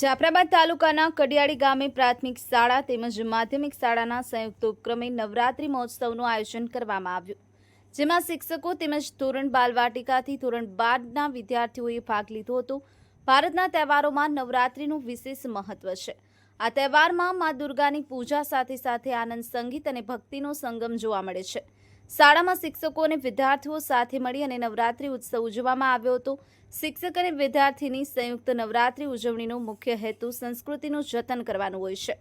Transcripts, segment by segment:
જાફરાબાદ તાલુકાના કડિયાળી ગામે પ્રાથમિક શાળા તેમજ માધ્યમિક શાળાના સંયુક્ત ઉપક્રમે નવરાત્રી મહોત્સવનું આયોજન કરવામાં આવ્યું, જેમાં શિક્ષકો તેમજ ધોરણ બાલવાટિકાથી ધોરણ 12ના વિદ્યાર્થીઓએ ભાગ લીધો હતો। ભારતના તહેવારોમાં નવરાત્રીનું વિશેષ મહત્વ છે। આ તહેવારમાં મા દુર્ગાની પૂજા સાથે સાથે આનંદ, સંગીત અને ભક્તિનો સંગમ જોવા મળે છે। શાળામાં શિક્ષકો અને વિદ્યાર્થીઓ સાથે મળી અને નવરાત્રી ઉત્સવ ઉજવવામાં આવ્યો હતો। શિક્ષક અને વિદ્યાર્થીની સંયુક્ત નવરાત્રી ઉજવણીનો મુખ્ય હેતુ સંસ્કૃતિનું જતન કરવાનો હોય છે।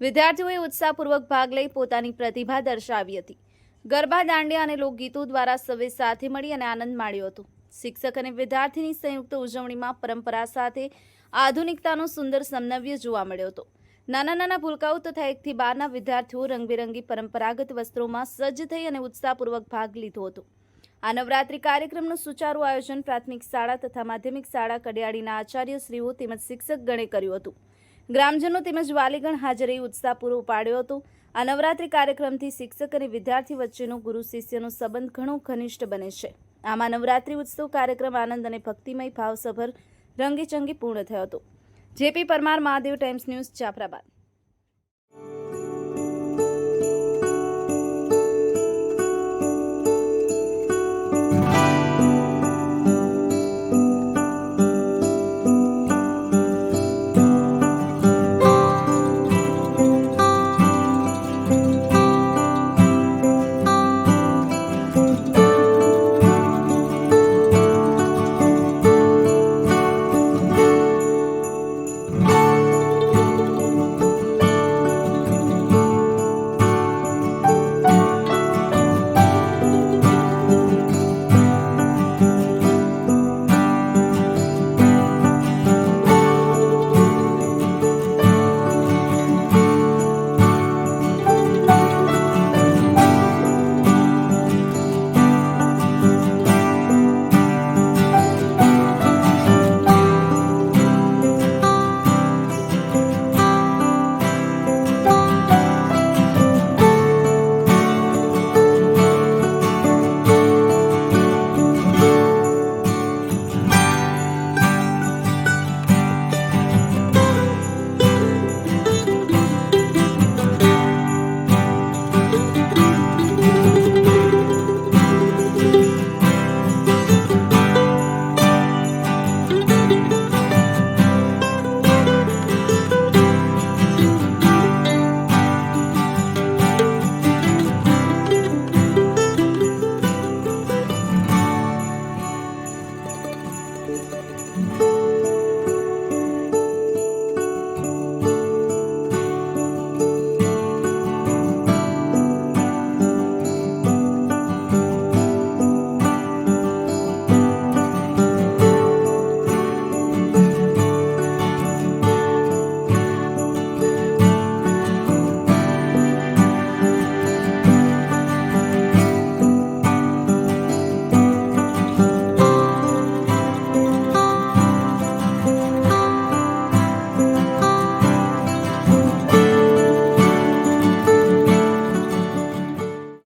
વિદ્યાર્થીઓએ ઉત્સાહપૂર્વક ભાગ લઈ પોતાની પ્રતિભા દર્શાવી હતી। ગરબા, દાંડિયા અને લોકગીતો દ્વારા સૌએ સાથે મળી અને આનંદ માણ્યો હતો। શિક્ષક અને વિદ્યાર્થીની સંયુક્ત ઉજવણીમાં પરંપરા સાથે આધુનિકતાનો સુંદર સમન્વય જોવા મળ્યો હતો। નાના ભૂલકાઓ તથા 1 થી 12ના વિદ્યાર્થીઓ રંગબેરંગી પરંપરાગત વસ્ત્રોમાં સજ્જ થઈ અને ઉત્સાહપૂર્વક ભાગ લીધો હતો। આ નવરાત્રી કાર્યક્રમનું સુચારું આયોજન પ્રાથમિક શાળા તથા માધ્યમિક શાળા કડિયાળીના આચાર્યશ્રીઓ તેમજ શિક્ષકગણે કર્યું હતું। ગ્રામજનો તેમજ વાલીગણ હાજર રહી ઉત્સાહ પૂરો પાડ્યો હતો। આ નવરાત્રી કાર્યક્રમથી શિક્ષક અને વિદ્યાર્થી વચ્ચેનો ગુરુ શિષ્યનો સંબંધ ઘણો ઘનિષ્ઠ બને છે। આમાં નવરાત્રી ઉત્સવ કાર્યક્રમ આનંદ અને ભક્તિમય ભાવસભર રંગેચંગે પૂર્ણ થયો હતો। JP Parmar, Mahadev times news, Jafrabad.